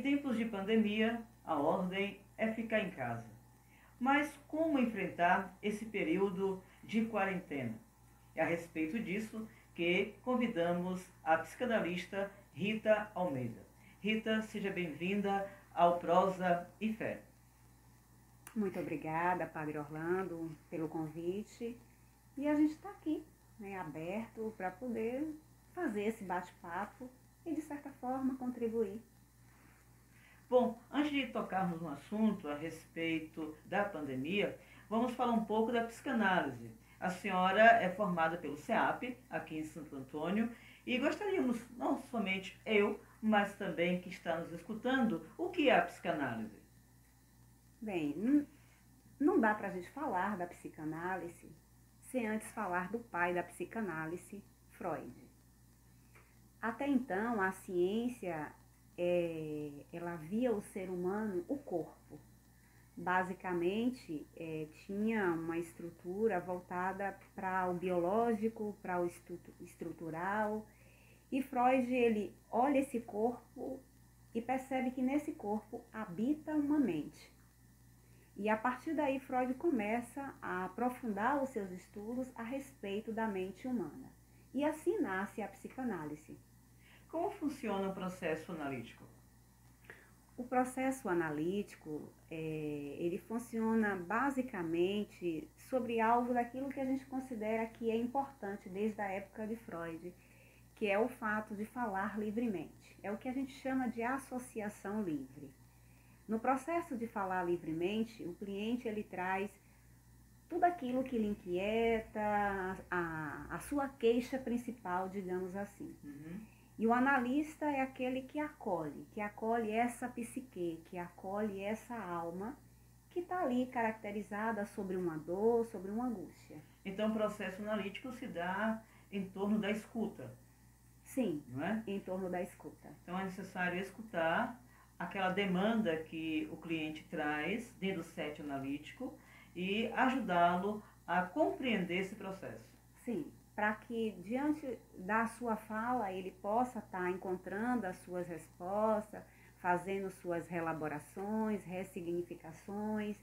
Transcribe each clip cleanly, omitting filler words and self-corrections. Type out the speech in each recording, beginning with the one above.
tempos de pandemia, a ordem é ficar em casa. Mas como enfrentar esse período de quarentena? É a respeito disso que convidamos a psicanalista Rita Almeida. Rita, seja bem-vinda ao Prosa e Fé. Muito obrigada, Padre Orlando, pelo convite. E a gente está aqui, aberto para poder fazer esse bate-papo e, de certa forma, contribuir. Bom, antes de tocarmos no assunto a respeito da pandemia, vamos falar um pouco da psicanálise. A senhora é formada pelo SEAP, aqui em Santo Antônio, e gostaríamos, não somente eu, mas também que está nos escutando, o que é a psicanálise? Bem, não dá para a gente falar da psicanálise sem antes falar do pai da psicanálise, Freud. Até então, a ciência, ela via o ser humano, o corpo. Basicamente, tinha uma estrutura voltada para o biológico, para o estrutural. E Freud, ele olha esse corpo e percebe que nesse corpo habita uma mente. E a partir daí, Freud começa a aprofundar os seus estudos a respeito da mente humana. E assim nasce a psicanálise. Como funciona o processo analítico? O processo analítico, ele funciona basicamente sobre algo daquilo que a gente considera que é importante desde a época de Freud, que é o fato de falar livremente. É o que a gente chama de associação livre. No processo de falar livremente, o cliente ele traz tudo aquilo que lhe inquieta, a sua queixa principal, digamos assim. E o analista é aquele que acolhe essa psique, que acolhe essa alma que está ali caracterizada sobre uma dor, sobre uma angústia. Então o processo analítico se dá em torno da escuta. Sim, não é? Em torno da escuta. Então é necessário escutar aquela demanda que o cliente traz dentro do set analítico e ajudá-lo a compreender esse processo. Sim, para que diante da sua fala ele possa estar encontrando as suas respostas, fazendo suas reelaborações, ressignificações,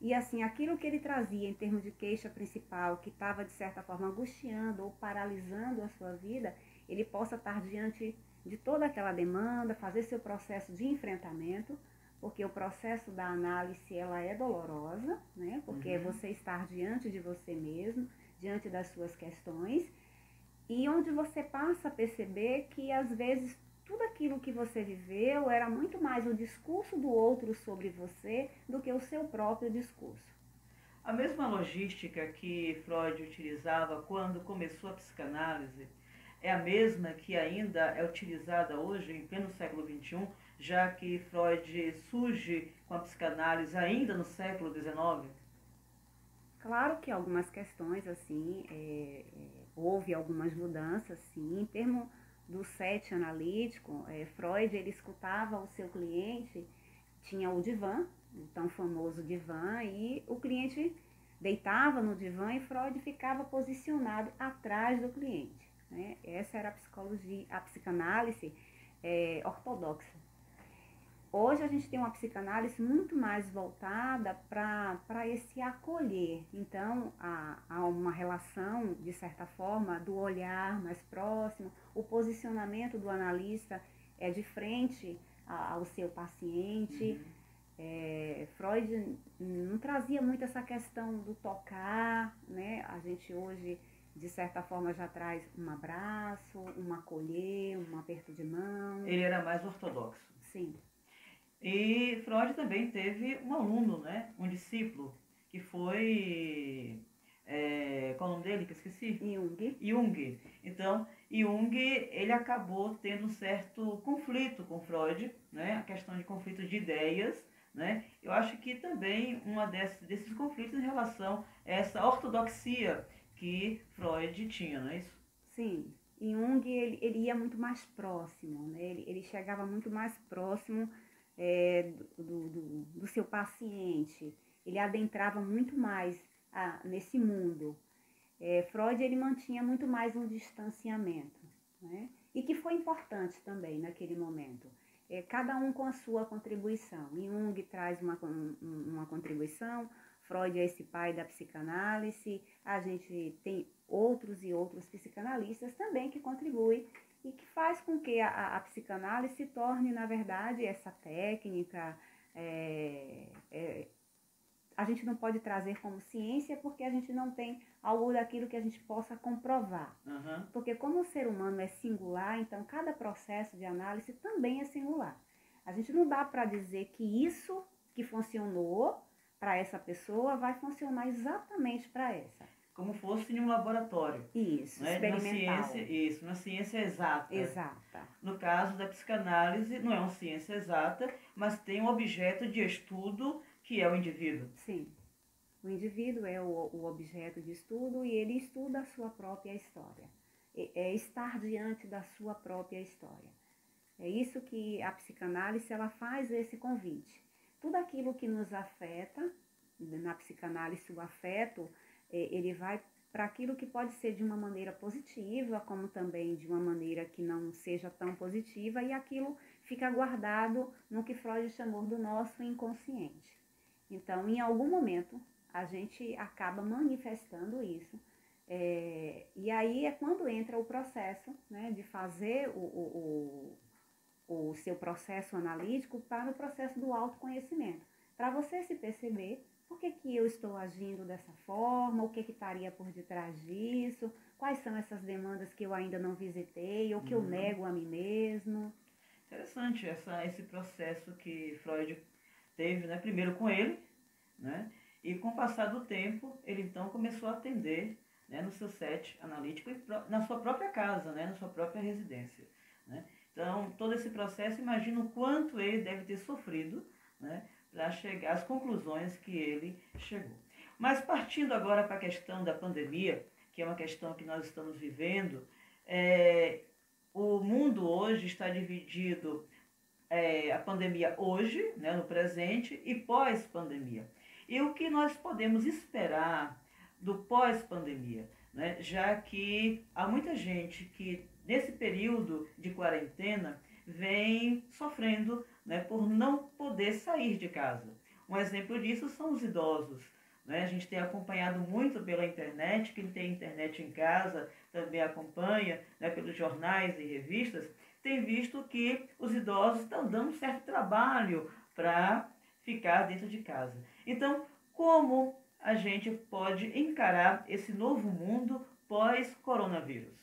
e assim, aquilo que ele trazia em termos de queixa principal, que estava de certa forma angustiando ou paralisando a sua vida, ele possa estar diante de toda aquela demanda, fazer seu processo de enfrentamento, porque o processo da análise ela é dolorosa, né? Porque é você estar diante de você mesmo, diante das suas questões, e onde você passa a perceber que às vezes tudo aquilo que você viveu era muito mais o discurso do outro sobre você do que o seu próprio discurso. A mesma logística que Freud utilizava quando começou a psicanálise é a mesma que ainda é utilizada hoje, em pleno século XXI, já que Freud surge com a psicanálise ainda no século XIX? Claro que algumas questões, assim, houve algumas mudanças, sim. Em termos do set analítico, Freud, ele escutava o seu cliente, tinha o divã, o tão famoso divã, e o cliente deitava no divã e Freud ficava posicionado atrás do cliente. Né? Essa era a psicologia, a psicanálise ortodoxa. Hoje a gente tem uma psicanálise muito mais voltada para esse acolher. Então, há uma relação, de certa forma, do olhar mais próximo, o posicionamento do analista é de frente ao seu paciente. Freud não trazia muito essa questão do tocar, né? A gente hoje, de certa forma, já traz um abraço, um acolher, um aperto de mão. Ele era mais ortodoxo. Sim. E Freud também teve um aluno, né? Um discípulo, que foi... qual é o nome dele que eu esqueci? Jung. Então, Jung, ele acabou tendo um certo conflito com Freud, né? A questão de conflito de ideias, né? Eu acho que também desses conflitos em relação a essa ortodoxia que Freud tinha, não é isso? Sim. Jung, ele ia muito mais próximo, né? Ele chegava muito mais próximo do seu paciente. Ele adentrava muito mais nesse mundo. Freud, ele mantinha muito mais um distanciamento, né? E que foi importante também naquele momento. cada um com a sua contribuição. Jung traz uma contribuição, Freud é esse pai da psicanálise, a gente tem outros e outros psicanalistas também que contribuem e que faz com que a psicanálise se torne, na verdade, essa técnica. A gente não pode trazer como ciência porque a gente não tem algo daquilo que a gente possa comprovar. Uhum. Porque como o ser humano é singular, então cada processo de análise também é singular. A gente não dá para dizer que isso que funcionou para essa pessoa vai funcionar exatamente para essa. Como fosse em um laboratório. Isso, né? experimental. Uma ciência exata. Exata. No caso da psicanálise, não é uma ciência exata, mas tem um objeto de estudo que é o indivíduo. Sim. O indivíduo é o objeto de estudo e ele estuda a sua própria história. É estar diante da sua própria história. É isso que a psicanálise ela faz esse convite. Tudo aquilo que nos afeta, na psicanálise o afeto, ele vai para aquilo que pode ser de uma maneira positiva, como também de uma maneira que não seja tão positiva, e aquilo fica guardado no que Freud chamou do nosso inconsciente. Então, em algum momento, a gente acaba manifestando isso, e aí é quando entra o processo, né, de fazer o seu processo analítico para o processo do autoconhecimento, para você se perceber por que eu estou agindo dessa forma, o que estaria por detrás disso, quais são essas demandas que eu ainda não visitei, ou que eu nego a mim mesmo. Interessante esse processo que Freud teve, né, primeiro com ele, né, e com o passar do tempo, ele então começou a atender, né, no seu set analítico e na sua própria casa, né, na sua própria residência. Né. Então, todo esse processo, imagina o quanto ele deve ter sofrido, né, para chegar às conclusões que ele chegou. Mas partindo agora para a questão da pandemia, que é uma questão que nós estamos vivendo, o mundo hoje está dividido, a pandemia hoje, né, no presente, e pós-pandemia. E o que nós podemos esperar do pós-pandemia? Né? Já que há muita gente que, nesse período de quarentena, vem sofrendo, né, por não poder sair de casa. Um exemplo disso são os idosos. Né? A gente tem acompanhado muito pela internet, quem tem internet em casa também acompanha, né, pelos jornais e revistas, tem visto que os idosos estão dando certo trabalho para ficar dentro de casa. Então, como a gente pode encarar esse novo mundo pós-coronavírus?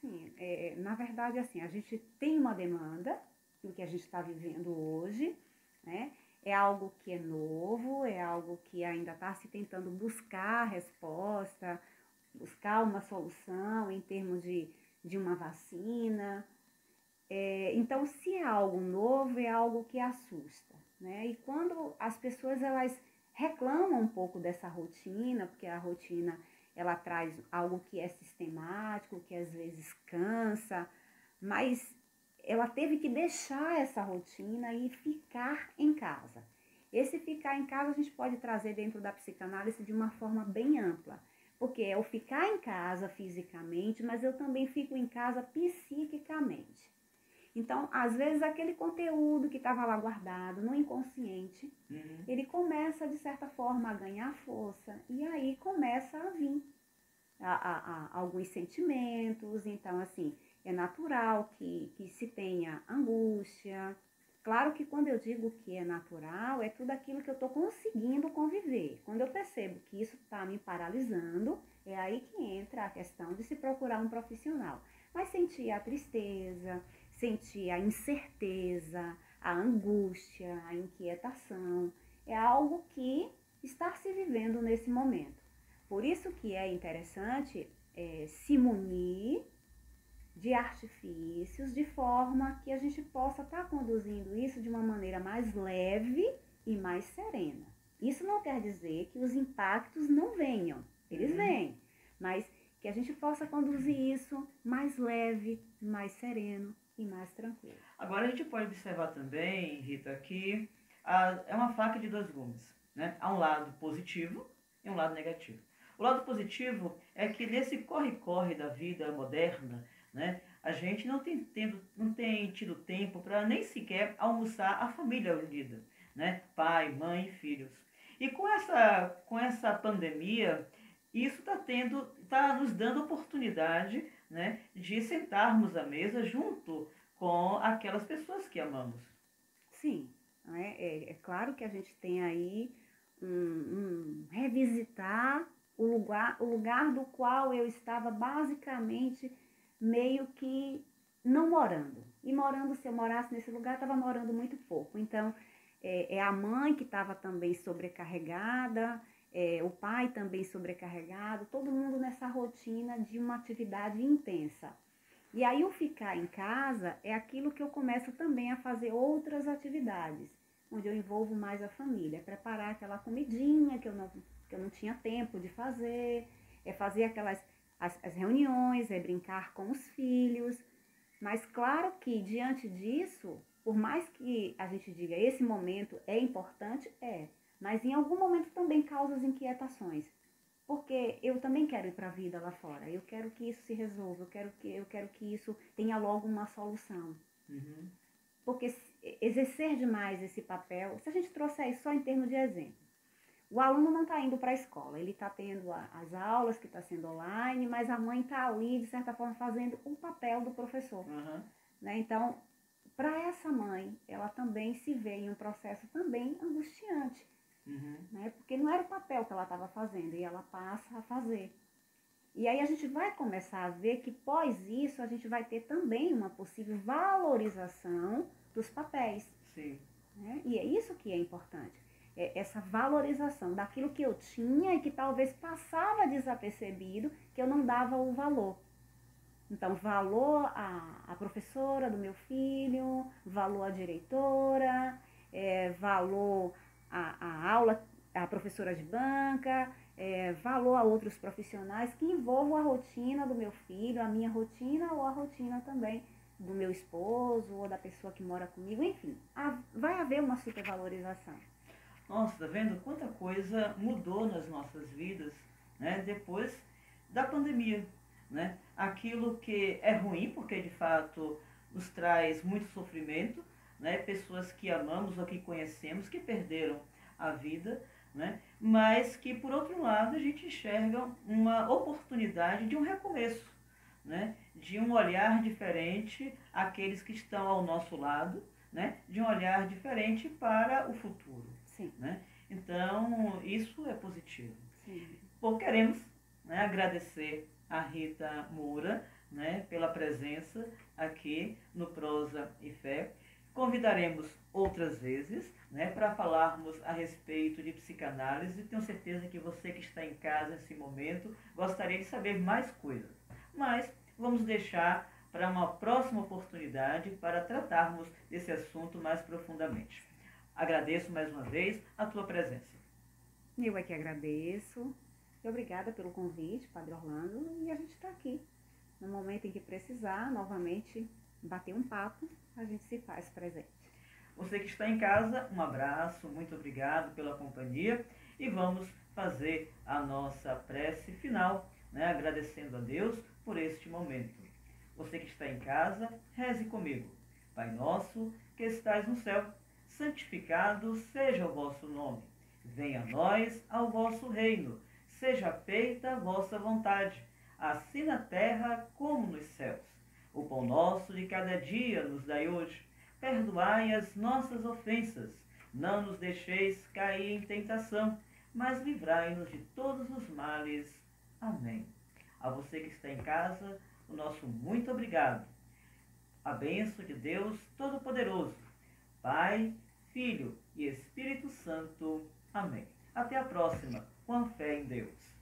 Sim, na verdade, assim, a gente tem uma demanda do que a gente está vivendo hoje, né? É algo que é novo, é algo que ainda está se tentando buscar resposta, buscar uma solução em termos de uma vacina. Então, se é algo novo, é algo que assusta, né? E quando as pessoas elas reclamam um pouco dessa rotina, porque a rotina ela traz algo que é sistemático, que às vezes cansa, mas ela teve que deixar essa rotina e ficar em casa. Esse ficar em casa a gente pode trazer dentro da psicanálise de uma forma bem ampla, porque é o ficar em casa fisicamente, mas eu também fico em casa psiquicamente. Então, às vezes, aquele conteúdo que estava lá guardado no inconsciente, ele começa, de certa forma, a ganhar força. E aí começa a vir alguns sentimentos. Então, assim, é natural que se tenha angústia. Claro que quando eu digo que é natural, é tudo aquilo que eu estou conseguindo conviver. Quando eu percebo que isso está me paralisando, é aí que entra a questão de se procurar um profissional. Mas sentir a tristeza, sentir a incerteza, a angústia, a inquietação, é algo que está se vivendo nesse momento. Por isso que é interessante se munir de artifícios, de forma que a gente possa estar conduzindo isso de uma maneira mais leve e mais serena. Isso não quer dizer que os impactos não venham, eles vêm, mas que a gente possa conduzir isso mais leve, mais sereno e mais tranquilo. Agora a gente pode observar também, Rita, que é uma faca de dois gumes. Né? Há um lado positivo e um lado negativo. O lado positivo é que nesse corre-corre da vida moderna, né, A gente não tem tido tempo para nem sequer almoçar a família unida, né? Pai, mãe e filhos. E com essa pandemia, isso está nos dando oportunidade, né, de sentarmos à mesa junto com aquelas pessoas que amamos. Sim, é claro que a gente tem aí revisitar o lugar do qual eu estava basicamente meio que não morando. E morando, se eu morasse nesse lugar, estava morando muito pouco. Então, é a mãe que estava também sobrecarregada, o pai também sobrecarregado, todo mundo nessa rotina de uma atividade intensa. E aí o ficar em casa é aquilo que eu começo também a fazer outras atividades, onde eu envolvo mais a família, preparar aquela comidinha que eu não tinha tempo de fazer, fazer as reuniões, brincar com os filhos. Mas claro que diante disso, por mais que a gente diga esse momento é importante, mas em algum momento também causa as inquietações. Porque eu também quero ir para a vida lá fora, eu quero que isso se resolva, eu quero que isso tenha logo uma solução. Uhum. Porque exercer demais esse papel, se a gente trouxer isso só em termos de exemplo, o aluno não está indo para a escola, ele está tendo as aulas que está sendo online, mas a mãe está ali, de certa forma, fazendo o papel do professor. Uhum. Né? Então, para essa mãe, ela também se vê em um processo também angustiante. Uhum. Né? Porque não era o papel que ela estava fazendo e ela passa a fazer. E aí a gente vai começar a ver que pós isso a gente vai ter também uma possível valorização dos papéis. Sim. Né? E é isso que é importante. Essa valorização daquilo que eu tinha e que talvez passava desapercebido, que eu não dava o valor. Então, valor a professora do meu filho, valor a diretora, valor a aula, a professora de banca, valor a outros profissionais que envolvam a rotina do meu filho, a minha rotina ou a rotina também do meu esposo ou da pessoa que mora comigo, enfim, vai haver uma supervalorização. Nossa, tá vendo quanta coisa mudou nas nossas vidas, né, depois da pandemia, né? Aquilo que é ruim, porque de fato nos traz muito sofrimento, né? Pessoas que amamos ou que conhecemos que perderam a vida, né? Mas que por outro lado a gente enxerga uma oportunidade de um recomeço, né? De um olhar diferente àqueles que estão ao nosso lado, né? De um olhar diferente para o futuro. Sim. Né? Então, isso é positivo. Sim. Bom, queremos, né, agradecer a Rita Moura, né, pela presença aqui no Prosa e Fé. Convidaremos outras vezes, né, para falarmos a respeito de psicanálise. Tenho certeza que você que está em casa nesse momento gostaria de saber mais coisas. Mas vamos deixar para uma próxima oportunidade para tratarmos desse assunto mais profundamente. Agradeço mais uma vez a tua presença. Eu é que agradeço. E obrigada pelo convite, Padre Orlando. E a gente está aqui. No momento em que precisar, novamente, bater um papo, a gente se faz presente. Você que está em casa, um abraço, muito obrigado pela companhia. E vamos fazer a nossa prece final, né, agradecendo a Deus por este momento. Você que está em casa, reze comigo. Pai nosso, que estais no céu, santificado seja o vosso nome. Venha a nós ao vosso reino. Seja feita a vossa vontade, assim na terra como nos céus. O pão nosso de cada dia nos dai hoje. Perdoai as nossas ofensas. Não nos deixeis cair em tentação, mas livrai-nos de todos os males. Amém. A você que está em casa, o nosso muito obrigado. A bênção de Deus Todo-Poderoso, Pai, Filho e Espírito Santo. Amém. Até a próxima, com a fé em Deus.